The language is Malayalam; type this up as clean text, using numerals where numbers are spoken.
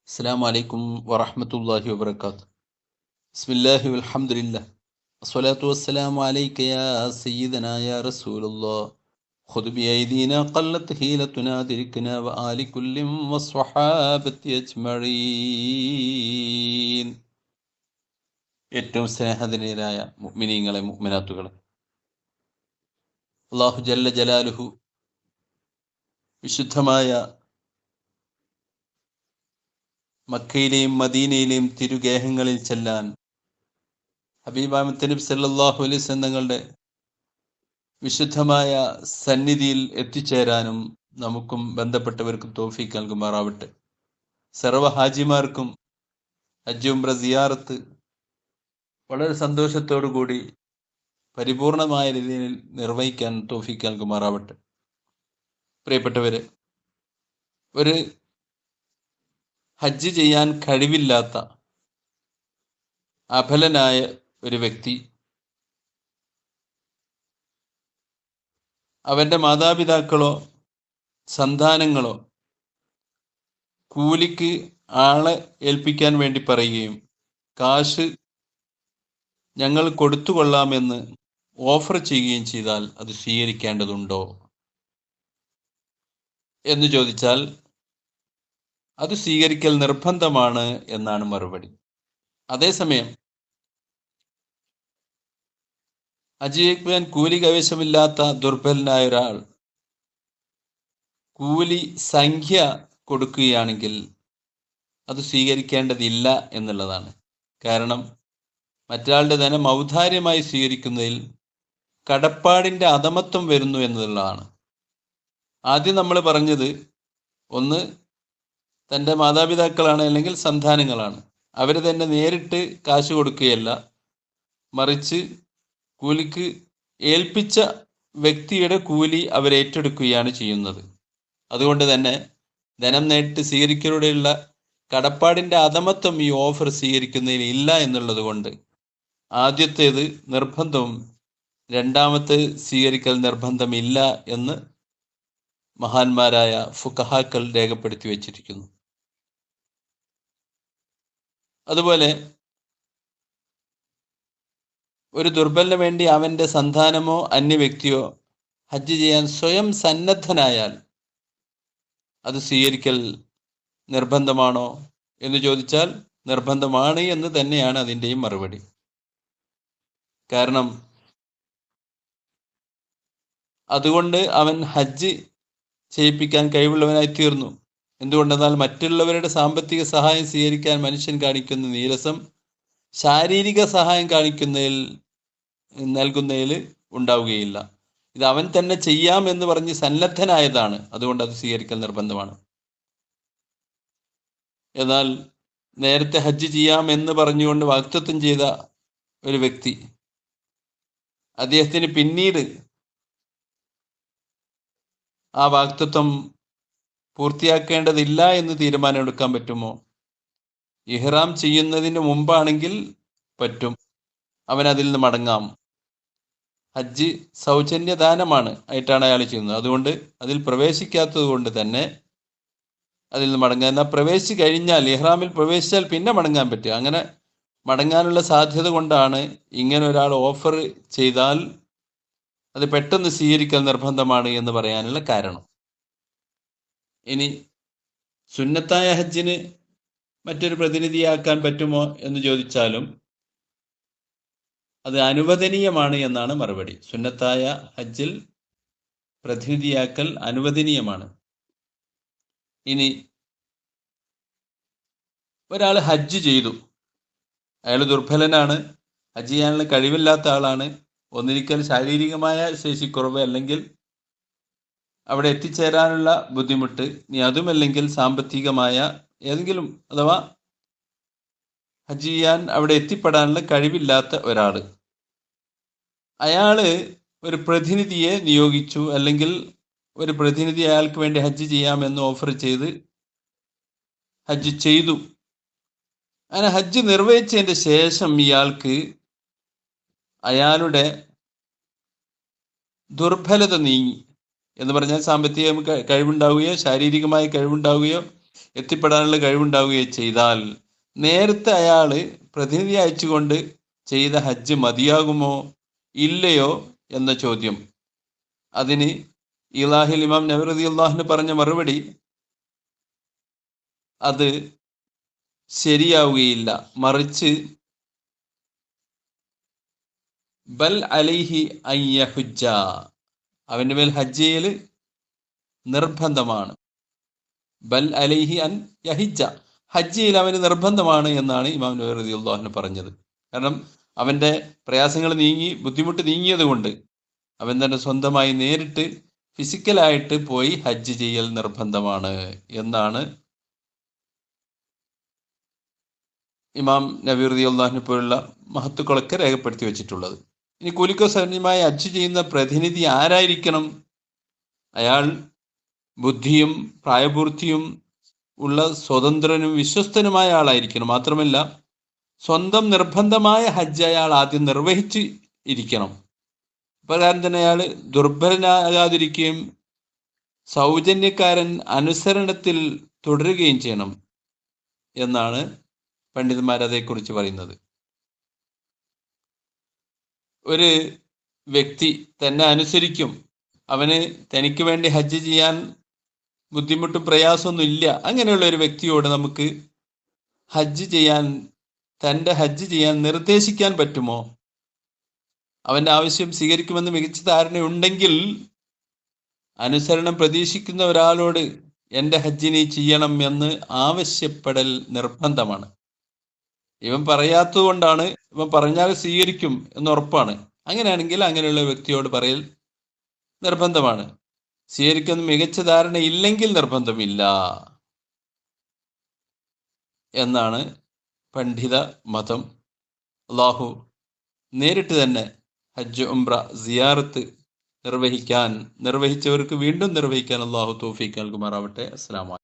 അസ്സലാമു അലൈക്കും വറഹ്മത്തുള്ളാഹി വബറകാതുഹു. ബിസ്മില്ലാഹി വൽഹംദുലില്ലാഹ് വസ്സലാത്തു വസ്സലാമു അലൈക യാ സയ്യിദനാ യാ റസൂലല്ലാഹ് ഖുദ് ബിയൈദീനാ ഖല്ലത്ത് ഹീലത്തുനാ ദിരിക്നാ വആലി കുല്ലിൻ വസ്വഹാബത്തി അജ്മഈൻ. ഏറ്റവും സ്നേഹധനീയരായ മുഅ്മിനീങ്ങളെ മുഅ്മിനാത്തുകളെ, അല്ലാഹു ജല്ല ജലാലുഹു വിശുദ്ധമായ മക്കയിലെയും മദീനയിലെയും തിരുഗേഹങ്ങളിൽ ചെല്ലാൻ ഹബീബായ നബി സല്ലല്ലാഹു അലൈഹി വസല്ലം തങ്ങളുടെ വിശുദ്ധമായ സന്നിധിയിൽ എത്തിച്ചേരാനും നമുക്കും ബന്ധപ്പെട്ടവർക്കും തൗഫീഖ് നൽകുമാറാവട്ടെ. സർവ്വ ഹാജിമാർക്കും ഹജ്ജ് ഉംറ സിയാറത്ത് വളരെ സന്തോഷത്തോടു കൂടി പരിപൂർണമായ രീതിയിൽ നിർവഹിക്കാൻ തൗഫീഖ് നൽകുമാറാവട്ടെ. പ്രിയപ്പെട്ടവരെ, ഒരു ഹജ്ജ് ചെയ്യാൻ കഴിവില്ലാത്ത അബലനായ ഒരു വ്യക്തി അവൻ്റെ മാതാപിതാക്കളോ സന്താനങ്ങളോ കൂലിക്ക് ആളെ ഏൽപ്പിക്കാൻ വേണ്ടി പറയുകയും കാശ് ഞങ്ങൾ കൊടുത്തുകൊള്ളാമെന്ന് ഓഫർ ചെയ്യുകയും ചെയ്താൽ അത് സ്വീകരിക്കേണ്ടതുണ്ടോ എന്ന് ചോദിച്ചാൽ അത് സ്വീകരിക്കൽ നിർബന്ധമാണ് എന്നാണ് മറുപടി. അതേസമയം ഹജ്ജ് ചെയ്യാൻ കൂലി കൈവശമില്ലാത്ത ദുർബലനായ ഒരാൾ കൂലി സംഖ്യ കൊടുക്കുകയാണെങ്കിൽ അത് സ്വീകരിക്കേണ്ടതില്ല എന്നുള്ളതാണ്. കാരണം മറ്റൊരാളുടെ ധനം ഔദാര്യമായി സ്വീകരിക്കുന്നതിൽ കടപ്പാടിൻ്റെ അധമത്വം വരുന്നു എന്നുള്ളതാണ്. ആദ്യം നമ്മൾ പറഞ്ഞത് ഒന്ന് തൻ്റെ മാതാപിതാക്കളാണ് അല്ലെങ്കിൽ സന്താനങ്ങളാണ്. അവർ തന്നെ നേരിട്ട് കാശ് കൊടുക്കുകയല്ല, മറിച്ച് കൂലിക്ക് ഏൽപ്പിച്ച വ്യക്തിയുടെ കൂലി അവരേറ്റെടുക്കുകയാണ് ചെയ്യുന്നത്. അതുകൊണ്ട് തന്നെ ധനം നേരിട്ട് സ്വീകരിക്കലൂടെയുള്ള കടപ്പാടിൻ്റെ അധമത്വം ഈ ഓഫർ സ്വീകരിക്കുന്നതിൽ ഇല്ല എന്നുള്ളത് കൊണ്ട് ആദ്യത്തേത് നിർബന്ധവും രണ്ടാമത്തെ സ്വീകരിക്കൽ നിർബന്ധമില്ല എന്ന് മഹാന്മാരായ ഫുഖഹാക്കൾ രേഖപ്പെടുത്തി വച്ചിരിക്കുന്നു. അതുപോലെ ഒരു ദുർബലിന് വേണ്ടി അവൻ്റെ സന്താനമോ അന്യ വ്യക്തിയോ ഹജ്ജ് ചെയ്യാൻ സ്വയം സന്നദ്ധനായാൽ അത് സ്വീകരിക്കൽ നിർബന്ധമാണോ എന്ന് ചോദിച്ചാൽ നിർബന്ധമാണ് എന്ന് തന്നെയാണ് അതിൻ്റെയും മറുപടി. കാരണം അതുകൊണ്ട് അവൻ ഹജ്ജ് ചെയ്യിപ്പിക്കാൻ കഴിവുള്ളവനായി തീർന്നു. എന്തുകൊണ്ടെന്നാൽ മറ്റുള്ളവരുടെ സാമ്പത്തിക സഹായം സ്വീകരിക്കാൻ മനുഷ്യൻ കാണിക്കുന്ന നീരസം ശാരീരിക സഹായം നൽകുന്നതിൽ ഉണ്ടാവുകയില്ല. ഇത് അവൻ തന്നെ ചെയ്യാം എന്ന് പറഞ്ഞ് സന്നദ്ധനായതാണ്, അതുകൊണ്ട് അത് സ്വീകരിക്കൽ നിർബന്ധമാണ്. എന്നാൽ നേരത്തെ ഹജ്ജ് ചെയ്യാം എന്ന് പറഞ്ഞുകൊണ്ട് വാഗ്ദത്തം ചെയ്ത ഒരു വ്യക്തി അദ്ദേഹത്തിന് പിന്നീട് ആ വാഗ്ദത്തം പൂർത്തിയാക്കേണ്ടതില്ല എന്ന് തീരുമാനമെടുക്കാൻ പറ്റുമോ? ഇഹ്റാം ചെയ്യുന്നതിന് മുമ്പാണെങ്കിൽ പറ്റും, അവൻ അതിൽ നിന്ന് മടങ്ങാം. ഹജ്ജ് സൗജന്യദാനമാണ് ആയിട്ടാണ് അയാൾ ചെയ്യുന്നത്. അതുകൊണ്ട് അതിൽ പ്രവേശിക്കാത്തത് കൊണ്ട് തന്നെ അതിൽ നിന്ന് മടങ്ങാം. എന്നാൽ പ്രവേശിച്ച് കഴിഞ്ഞാൽ, ഇഹ്റാമിൽ പ്രവേശിച്ചാൽ പിന്നെ മടങ്ങാൻ പറ്റുക. അങ്ങനെ മടങ്ങാനുള്ള സാധ്യത കൊണ്ടാണ് ഇങ്ങനെ ഒരാൾ ഓഫർ ചെയ്താൽ അത് പെട്ടെന്ന് സ്വീകരിക്കൽ നിർബന്ധമാണ് എന്ന് പറയാനുള്ള കാരണം. ഇനി സുന്നത്തായ ഹജ്ജിന് മറ്റൊരു പ്രതിനിധിയാക്കാൻ പറ്റുമോ എന്ന് ചോദിച്ചാലും അത് അനുവദനീയമാണ് എന്നാണ് മറുപടി. സുന്നത്തായ ഹജ്ജിൽ പ്രതിനിധിയാക്കൽ അനുവദനീയമാണ്. ഇനി ഒരാൾ ഹജ്ജ് ചെയ്തു, അയാൾ ദുർബലനാണ്, ഹജ്ജ് ചെയ്യാനുള്ള കഴിവില്ലാത്ത ആളാണ്, ഒന്നിരിക്കൽ ശാരീരികമായ ശേഷിക്കുറവ് അല്ലെങ്കിൽ അവിടെ എത്തിച്ചേരാനുള്ള ബുദ്ധിമുട്ട്, ഇനി അതുമല്ലെങ്കിൽ സാമ്പത്തികമായ ഏതെങ്കിലും അഥവാ ഹജ്ജ് ചെയ്യാൻ അവിടെ എത്തിപ്പെടാനുള്ള കഴിവില്ലാത്ത ഒരാൾ, അയാള് ഒരു പ്രതിനിധിയെ നിയോഗിച്ചു, അല്ലെങ്കിൽ ഒരു പ്രതിനിധി അയാൾക്ക് വേണ്ടി ഹജ്ജ് ചെയ്യാമെന്ന് ഓഫർ ചെയ്ത് ഹജ്ജ് ചെയ്തു. അങ്ങനെ ഹജ്ജ് നിർവഹിച്ചതിൻ്റെ ശേഷം ഇയാൾക്ക് അയാളുടെ ദുർബലത നീങ്ങി എന്ന് പറഞ്ഞാൽ സാമ്പത്തിക കഴിവുണ്ടാവുകയോ ശാരീരികമായ കഴിവുണ്ടാവുകയോ എത്തിപ്പെടാനുള്ള കഴിവുണ്ടാവുകയും ചെയ്താൽ നേരത്തെ അയാൾ പ്രതിനിധി അയച്ചുകൊണ്ട് ചെയ്ത ഹജ്ജ് മതിയാകുമോ ഇല്ലയോ എന്ന ചോദ്യം, അതിന് ഇലാഹിൽ ഇമാം നവവി റളിയല്ലാഹു പറഞ്ഞ മറുപടി അത് ശരിയാവുകയില്ല. മറിച്ച് ബൽ അലൈഹി അൻ യഹുജ്ജ, അവന്റെ മേൽ ഹജ്ജ് ചെയ്യൽ നിർബന്ധമാണ്. ബൽ അലൈഹി അൻ യഹിജ്ജ, ഹജ്ജ് ചെയ്യൽ അവന് നിർബന്ധമാണ് എന്നാണ് ഇമാം നവവി റളിയല്ലാഹു പറഞ്ഞത്. കാരണം അവന്റെ പ്രയാസങ്ങൾ നീങ്ങി, ബുദ്ധിമുട്ട് നീങ്ങിയത് കൊണ്ട് അവൻ തന്നെ സ്വന്തമായി നേരിട്ട് ഫിസിക്കലായിട്ട് പോയി ഹജ്ജ് ചെയ്യൽ നിർബന്ധമാണ് എന്നാണ് ഇമാം നവവി റളിയല്ലാഹു പോലുള്ള മഹത്തുക്കളൊക്കെ രേഖപ്പെടുത്തി വെച്ചിട്ടുള്ളത്. ഇനി കൂലിക്കോ സൗജന്യമായി ഹജ്ജ് ചെയ്യുന്ന പ്രതിനിധി ആരായിരിക്കണം? അയാൾ ബുദ്ധിയും പ്രായപൂർത്തിയും ഉള്ള സ്വതന്ത്രനും വിശ്വസ്തനുമായ ആളായിരിക്കണം. മാത്രമല്ല സ്വന്തം നിർബന്ധമായ ഹജ്ജ് അയാൾ ആദ്യം നിർവഹിച്ച് ഇരിക്കണം. പ്രകാരം തന്നെ അയാൾ ദുർബലനാകാതിരിക്കുകയും സൗജന്യക്കാരൻ അനുസരണത്തിൽ തുടരുകയും ചെയ്യണം എന്നാണ് പണ്ഡിതന്മാർ അതേക്കുറിച്ച് പറയുന്നത്. ഒരു വ്യക്തി തന്നെ അനുസരിക്കും, അവന് തനിക്ക് വേണ്ടി ഹജ്ജ് ചെയ്യാൻ ബുദ്ധിമുട്ടും പ്രയാസമൊന്നും ഇല്ല, അങ്ങനെയുള്ള ഒരു വ്യക്തിയോട് നമുക്ക് തൻ്റെ ഹജ്ജ് ചെയ്യാൻ നിർദ്ദേശിക്കാൻ പറ്റുമോ? അവൻ്റെ ആവശ്യം സ്വീകരിക്കുമെന്ന് മികച്ച ധാരണയുണ്ടെങ്കിൽ അനുസരണം പ്രതീക്ഷിക്കുന്ന ഒരാളോട് എൻ്റെ ഹജ്ജ് നീ ചെയ്യണം എന്ന് ആവശ്യപ്പെടൽ നിർബന്ധമാണ്. ഇവൻ പറയാത്തത് കൊണ്ടാണ്, ഇവൻ പറഞ്ഞാൽ സ്വീകരിക്കും എന്ന് ഉറപ്പാണ്. അങ്ങനെയാണെങ്കിൽ അങ്ങനെയുള്ള വ്യക്തിയോട് പറയൽ നിർബന്ധമാണ്. സ്വീകരിക്കുന്ന മികച്ച ധാരണ ഇല്ലെങ്കിൽ നിർബന്ധമില്ല എന്നാണ് പണ്ഡിത മതം. അള്ളാഹു നേരിട്ട് തന്നെ ഹജ്ജ് ഉംറ സിയാറത്ത് നിർവഹിച്ചവർക്ക് വീണ്ടും നിർവഹിക്കാൻ അള്ളാഹു തൗഫീഖ് നൽകുമാറാവട്ടെ. അസ്സലാമു അലൈക്കും.